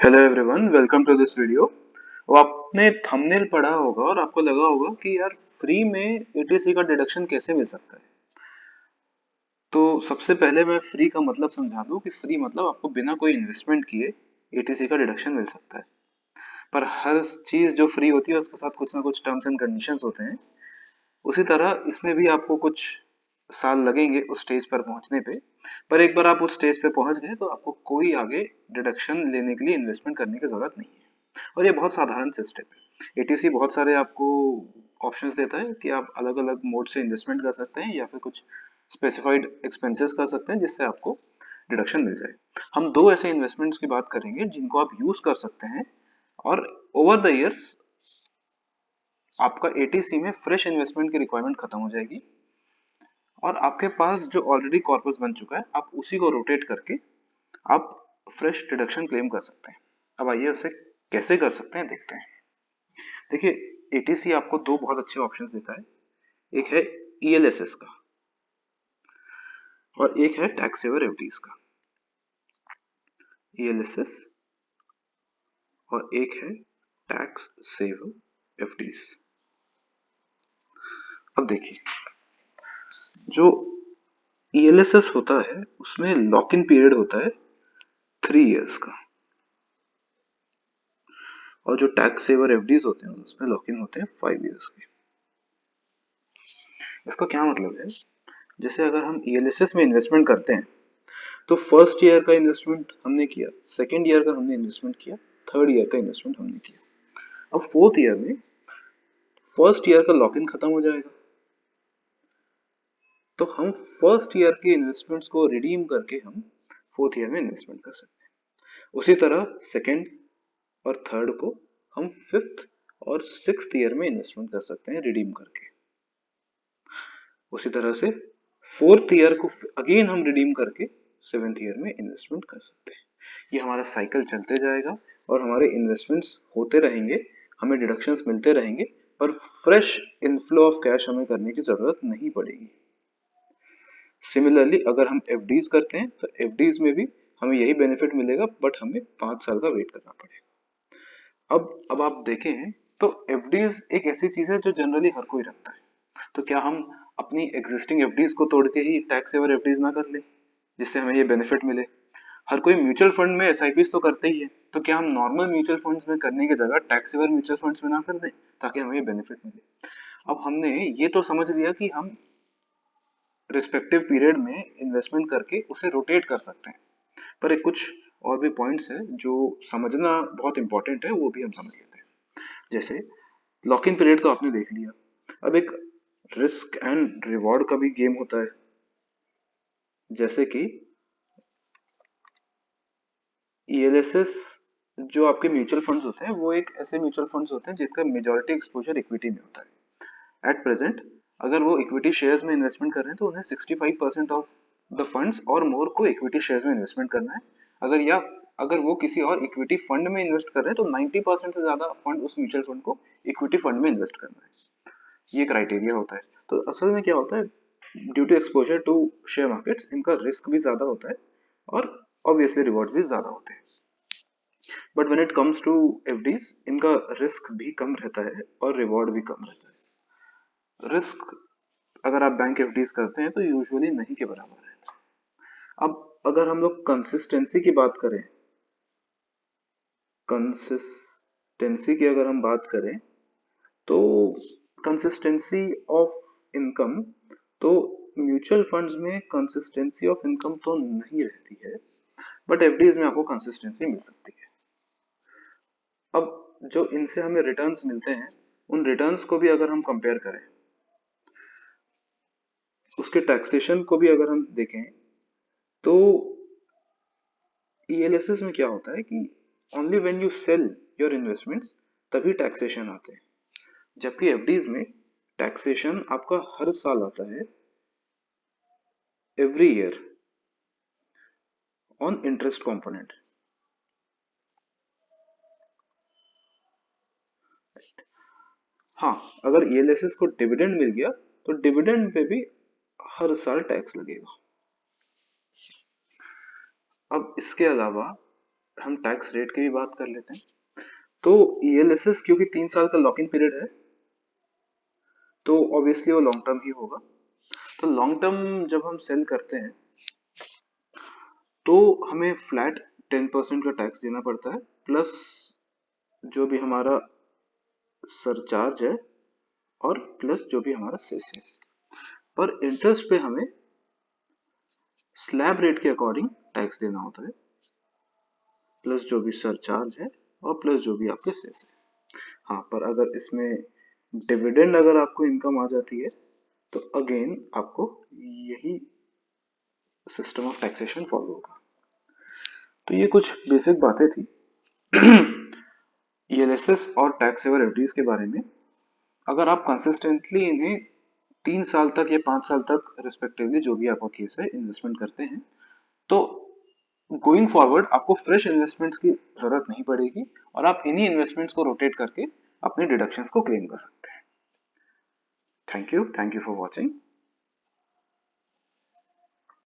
Hello everyone, welcome to this video. वो आपने thumbnail पढ़ा होगा और आपको लगा होगा कि यार फ्री में एटीसी का डिडक्शन कैसे मिल सकता है। तो सबसे पहले मैं फ्री का मतलब समझा दूं कि फ्री मतलब आपको बिना कोई इन्वेस्टमेंट किए एटीसी का डिडक्शन मिल सकता है। पर हर चीज जो फ्री होती है उसके साथ कुछ ना कुछ टर्म्स एंड कंडीशंस होते हैं। उसी तरह इसमें भी आपको कुछ साल लगेंगे उस स्टेज पर पहुंचने पे। पर एक बार आप उस स्टेज पे पहुंच गए तो आपको कोई आगे डिडक्शन लेने के लिए इन्वेस्टमेंट करने की जरूरत नहीं है। और ये बहुत साधारण सिस्टम है। एटीसी बहुत सारे आपको ऑप्शंस देता है कि आप अलग अलग मोड से इन्वेस्टमेंट कर सकते हैं या फिर कुछ स्पेसिफाइड एक्सपेंसेस कर सकते हैं जिससे आपको डिडक्शन मिल जाए। हम दो ऐसे इन्वेस्टमेंट्स की बात करेंगे जिनको आप यूज कर सकते हैं और ओवर द इयर्स आपका एटीसी में फ्रेश इन्वेस्टमेंट की रिक्वायरमेंट खत्म हो जाएगी और आपके पास जो ऑलरेडी कॉर्पस बन चुका है आप उसी को रोटेट करके आप फ्रेश डिडक्शन क्लेम कर सकते हैं। अब आइए उसे कैसे कर सकते हैं देखते हैं। देखिए, एटीसी आपको दो बहुत अच्छे ऑप्शंस देता है। एक है ईएलएसएस का और एक है टैक्स सेवर एफडीज का। ईएलएसएस और एक है टैक्स सेवर एफडीज। अब देखिए, जो ईएलएसएस होता है उसमें लॉक इन पीरियड होता है 3 इयर्स का और जो टैक्स सेवर एफडीज होते हैं उसमें लॉक इन होते हैं 5 इयर्स के। इसका क्या मतलब है, जैसे अगर हम ईएलएसएस में इन्वेस्टमेंट करते हैं तो फर्स्ट ईयर का इन्वेस्टमेंट हमने किया, सेकेंड ईयर का हमने इन्वेस्टमेंट किया, थर्ड ईयर का इन्वेस्टमेंट हमने किया। अब फोर्थ ईयर में फर्स्ट ईयर का लॉक इन खत्म हो जाएगा तो हम फर्स्ट ईयर के इन्वेस्टमेंट्स को रिडीम करके हम फोर्थ ईयर में इन्वेस्टमेंट कर सकते हैं। उसी तरह सेकेंड और थर्ड को हम फिफ्थ और सिक्स्थ ईयर में इन्वेस्टमेंट कर सकते हैं रिडीम करके। उसी तरह से फोर्थ ईयर को अगेन हम रिडीम करके सेवेंथ ईयर में इन्वेस्टमेंट कर सकते हैं। ये हमारा साइकिल चलते जाएगा और हमारे इन्वेस्टमेंट्स होते रहेंगे, हमें डिडक्शंस मिलते रहेंगे, पर फ्रेश इनफ्लो ऑफ कैश हमें करने की जरूरत नहीं पड़ेगी। सिमिलरली अगर हम एफडीज करते हैं तो एफडीज में भी हमें यही बेनिफिट मिलेगा, बट हमें 5 साल का वेट करना पड़ेगा। अब आप देखें तो एफडीज एक ऐसी चीज है जो जनरली हर कोई रखता है। तो क्या हम अपनी एग्जिस्टिंग एफडीज को तोड़ के ही टैक्स सेवर एफडीज ना कर ले जिससे हमें ये बेनिफिट मिले। हर कोई म्यूचुअल फंड में एसआईपीज तो करते ही है, तो क्या हम नॉर्मल म्यूचुअल फंड्स में करने की जगह टैक्स सेवर म्यूचुअल फंड्स में ना कर दें ताकि हमें ये बेनिफिट मिले। अब हमने ये तो समझ लिया कि हम रिस्पेक्टिव पीरियड में इन्वेस्टमेंट करके उसे रोटेट कर सकते हैं, पर एक कुछ और भी पॉइंट्स है जो समझना बहुत इंपॉर्टेंट है, वो भी हम समझ लेते हैं। जैसे लॉक इन पीरियड तो आपने देख लिया, अब एक रिस्क एंड रिवॉर्ड का भी गेम होता है। जैसे कि ईएलएसएस जो आपके म्यूचुअल फंड्स होते हैं वो एक ऐसे म्यूचुअल फंड्स होते हैं जिसका मेजॉरिटी एक्सपोजर इक्विटी में होता है। एट प्रेजेंट अगर वो इक्विटी शेयर्स में इन्वेस्टमेंट कर रहे हैं तो उन्हें 65% ऑफ द फंड्स और मोर को इक्विटी शेयर्स में इन्वेस्टमेंट करना है। अगर वो किसी और इक्विटी फंड में इन्वेस्ट कर रहे हैं तो 90% से ज्यादा फंड उस म्यूचुअल फंड को इक्विटी फंड में इन्वेस्ट करना है। ये क्राइटेरिया होता है। तो असल में क्या होता है, due to exposure to share markets इनका रिस्क भी ज्यादा होता है और ऑब्वियसली रिवॉर्ड भी ज्यादा होते हैं। But when it comes to FDs इनका रिस्क भी कम रहता है और रिवॉर्ड भी कम रहता है। रिस्क अगर आप बैंक एफडीज करते हैं तो यूजुअली नहीं के बराबर है। अब अगर हम लोग कंसिस्टेंसी की बात करें, कंसिस्टेंसी की अगर हम बात करें तो कंसिस्टेंसी ऑफ इनकम, तो म्यूचुअल फंड्स में कंसिस्टेंसी ऑफ इनकम तो नहीं रहती है, बट एफडीज में आपको कंसिस्टेंसी मिल सकती है। अब जो इनसे हमें रिटर्न्स मिलते हैं उन रिटर्न्स को भी अगर हम कंपेयर करें, उसके टैक्सेशन को भी अगर हम देखें तो ईएलएसएस में क्या होता है कि only when you sell your investments तभी टैक्सेशन आते हैं, जबकि एफडीज में टैक्सेशन आपका हर साल आता है, every year on interest component. हाँ, अगर ईएलएसएस को डिविडेंड मिल गया तो डिविडेंड पे भी हर साल टैक्स लगेगा। अब इसके अलावा हम टैक्स रेट की भी बात कर लेते हैं। तो ईएलएसएस क्योंकि 3 साल का लॉक इन पीरियड है, तो ऑब्वियसली वो लॉन्ग टर्म ही होगा। तो लॉन्ग टर्म जब हम सेल करते हैं तो हमें फ्लैट 10% का टैक्स देना पड़ता है, प्लस जो भी हमारा सरचार्ज है और प्लस जो भी हमारा सेस है। पर इंटरेस्ट पे हमें स्लैब रेट के अकॉर्डिंग टैक्स देना होता है, प्लस जो भी सरचार्ज है और प्लस जो भी आपके सेस है। हाँ, पर अगर इसमें डिविडेंड अगर आपको इनकम आ जाती है तो अगेन आपको यही सिस्टम ऑफ टैक्सेशन फॉलो होगा। तो ये कुछ बेसिक बातें थी ईएलएसएस और टैक्स सेवर एफडीज के बारे में। अगर आप कंसिस्टेंटली इन्हें 3 साल तक या 5 साल तक रिस्पेक्टिवली जो भी आपका केस है इन्वेस्टमेंट करते हैं, तो गोइंग फॉरवर्ड आपको फ्रेश इन्वेस्टमेंट्स की जरूरत नहीं पड़ेगी और आप इन्हीं इन्वेस्टमेंट्स को रोटेट करके अपने डिडक्शंस को क्लेम कर सकते हैं। Thank you for watching.